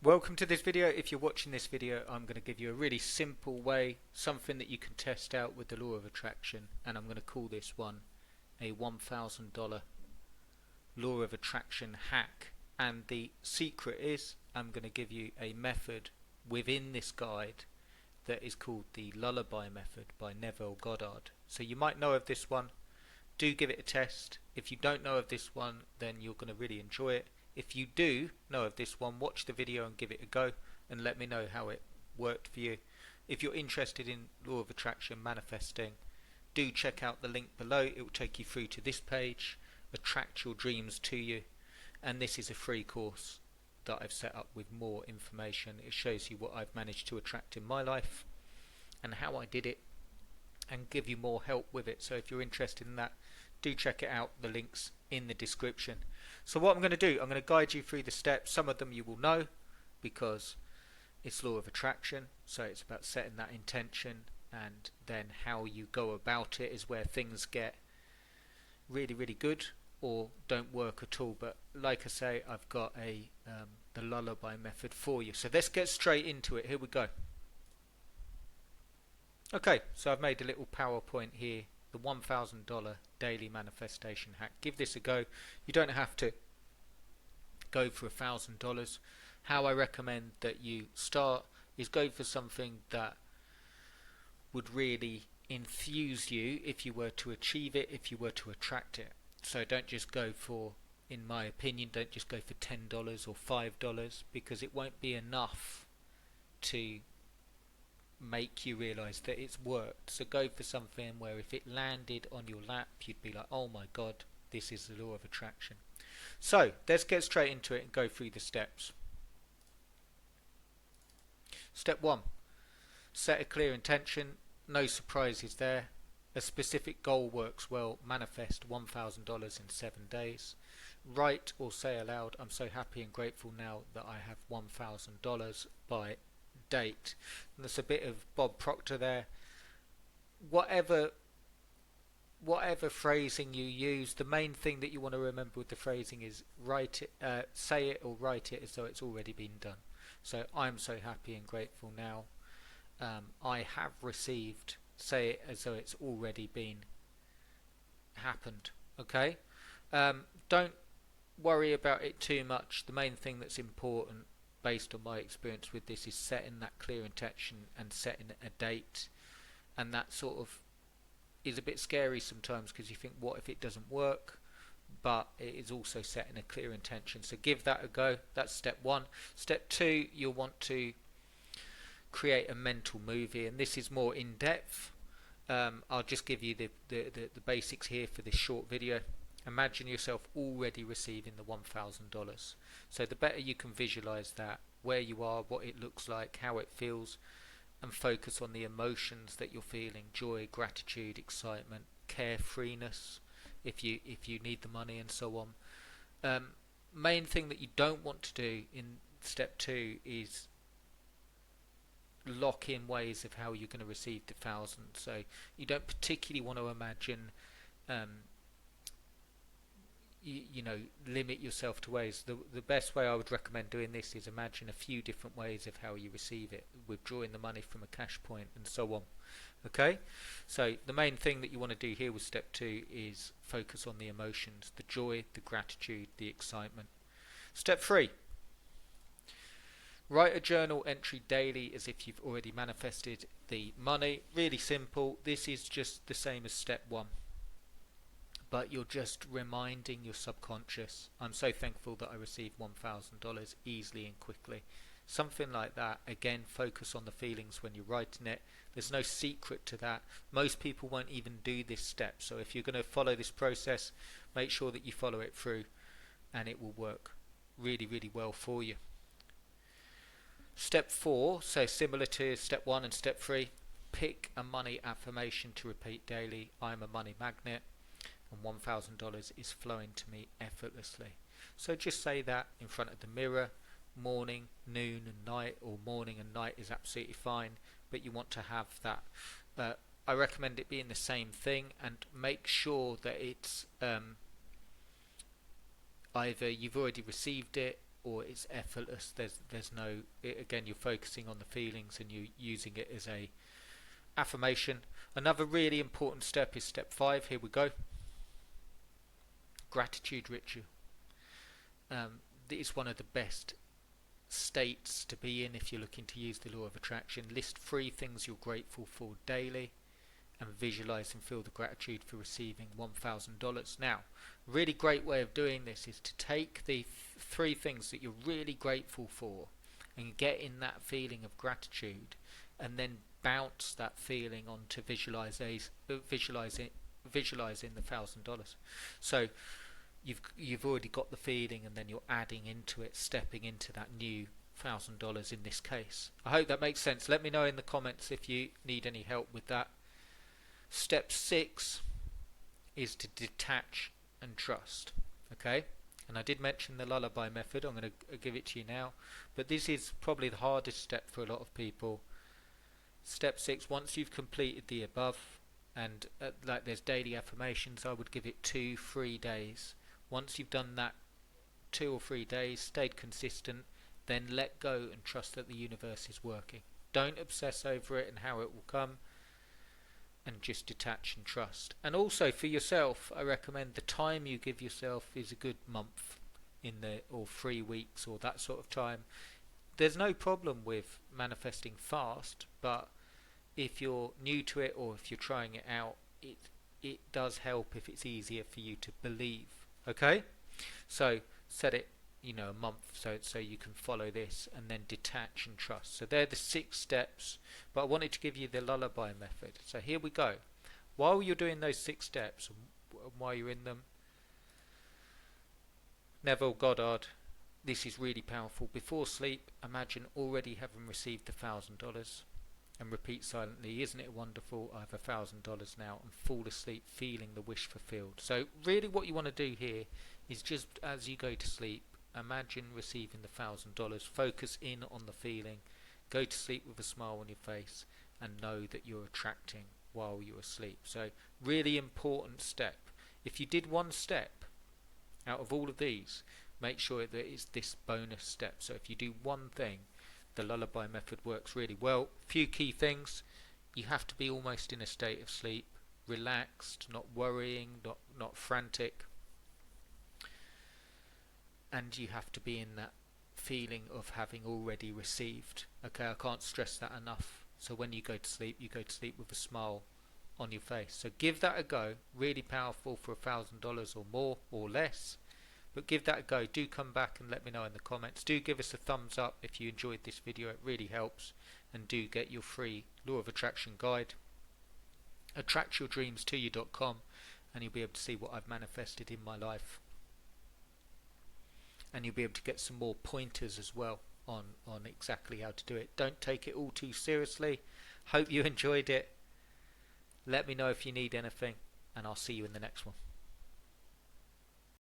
Welcome to this video. If you're watching this video, I'm going to give you a really simple way, something that you can test out with the law of attraction, and I'm going to call this one a $1,000 law of attraction hack. And the secret is I'm going to give you a method within this guide that is called the Lullaby Method by Neville Goddard. So you might know of this one. Do give it a test. If you don't know of this one, then you're going to really enjoy it. If you do know of this one, watch the video and give it a go and let me know how it worked for you. If you're interested in law of attraction manifesting, do check out the link below. It will take you through to this page, attract your dreams to you, and this is a free course that I've set up with more information. It shows you what I've managed to attract in my life and how I did it, and give you more help with it. So if you're interested in that, do check it out. The link's in the description. So what I'm going to do, I'm going to guide you through the steps. Some of them you will know because it's law of attraction, so it's about setting that intention, and then how you go about it is where things get really good or don't work at all. But like I say, I've got the lullaby method for you. So let's get straight into it. Here we go. Okay, so I've made a little PowerPoint here, the $1,000 daily manifestation hack. Give this a go. You don't have to go for $1,000. How I recommend that you start is go for something that would really enthuse you if you were to achieve it, if you were to attract it. So don't just go for, in my opinion, don't just go for $10 or $5, because it won't be enough to make you realize that it's worked. So go for something where if it landed on your lap, you'd be like, oh my god, this is the law of attraction. So let's get straight into it and go through the steps. Step 1, set a clear intention. No surprises there. A specific goal works well. Manifest $1,000 in 7 days. Write or say aloud, I'm so happy and grateful now that I have $1,000 by date. And there's a bit of Bob Proctor there. Whatever phrasing you use, the main thing that you want to remember with the phrasing is write it, say it or write it as though it's already been done. So I'm so happy and grateful now. I have received. Say it as though it's already been happened. Okay. Don't worry about it too much. The main thing that's important, based on my experience with this, is setting that clear intention and setting a date. And that sort of is a bit scary sometimes, because you think, what if it doesn't work? But it is also setting a clear intention. So give that a go. That's step 1. Step 2, you'll want to create a mental movie, and this is more in depth. I'll just give you the basics here for this short video. Imagine yourself already receiving the $1,000. So the better you can visualize that, where you are, what it looks like, how it feels, and focus on the emotions that you're feeling: joy, gratitude, excitement, carefreeness if you need the money, and so on. Main thing that you don't want to do in step 2 is lock in ways of how you're going to receive the 1,000. So you don't particularly want to imagine limit yourself to ways. The best way I would recommend doing this is imagine a few different ways of how you receive it, withdrawing the money from a cash point and so on. Okay, so the main thing that you want to do here with step 2 is focus on the emotions: the joy, the gratitude, the excitement. Step 3, write a journal entry daily as if you've already manifested the money. Really simple. This is just the same as step 1, but you're just reminding your subconscious, I'm so thankful that I received $1,000 easily and quickly. Something like that. Again, focus on the feelings when you're writing it. There's no secret to that. Most people won't even do this step. So if you're going to follow this process, make sure that you follow it through, and it will work really well for you. Step 4, so similar to step 1 and step 3, pick a money affirmation to repeat daily. I'm a money magnet, and $1,000 is flowing to me effortlessly. So just say that in front of the mirror. Morning, noon and night, or morning and night is absolutely fine, but you want to have that. I recommend it being the same thing, and make sure that it's either you've already received it or it's effortless. There's no, again, you're focusing on the feelings and you're using it as a affirmation. Another really important step is step 5. Here we go. Gratitude ritual. It's one of the best states to be in if you're looking to use the law of attraction. List 3 things you're grateful for daily and visualize and feel the gratitude for receiving $1,000. Now, a really great way of doing this is to take the 3 things that you're really grateful for and get in that feeling of gratitude, and then bounce that feeling onto visualizing the $1,000. So you've already got the feeling, and then you're adding into it, stepping into that new $1,000 in this case. I hope that makes sense. Let me know in the comments if you need any help with that. Step 6 is to detach and trust. Okay, and I did mention the Lullaby Method. I'm going to give it to you now, but this is probably the hardest step for a lot of people. Step 6, once you've completed the above, and like there's daily affirmations, I would give it 2-3 days. Once you've done that 2 or 3 days, stayed consistent, then let go and trust that the universe is working. Don't obsess over it and how it will come, and just detach and trust. And also for yourself, I recommend the time you give yourself is a good month or 3 weeks or that sort of time. There's no problem with manifesting fast, but if you're new to it or if you're trying it out, it does help if it's easier for you to believe. Okay, so set it a month so you can follow this, and then detach and trust. So they're the 6 steps, but I wanted to give you the Lullaby Method. So here we go. While you're doing those 6 steps, while you're in them, Neville Goddard, this is really powerful. Before sleep, imagine already having received the $1,000, and repeat silently, isn't it wonderful, I have $1,000 now, and fall asleep feeling the wish fulfilled. So really what you want to do here is, just as you go to sleep, imagine receiving the $1,000, focus in on the feeling, go to sleep with a smile on your face, and know that you're attracting while you're asleep. So really important step. If you did one step out of all of these, make sure that it's this bonus step. So if you do one thing, the Lullaby Method works really well. Few key things: you have to be almost in a state of sleep, relaxed, not worrying, not frantic, and you have to be in that feeling of having already received. Okay, I can't stress that enough. So when you go to sleep with a smile on your face. So give that a go. Really powerful for $1,000 or more or less, but give that a go. Do come back and let me know in the comments. Do give us a thumbs up if you enjoyed this video, it really helps. And do get your free Law of Attraction guide, attractyourdreamstoyou.com, and you'll be able to see what I've manifested in my life. And you'll be able to get some more pointers as well on exactly how to do it. Don't take it all too seriously. Hope you enjoyed it. Let me know if you need anything, and I'll see you in the next one.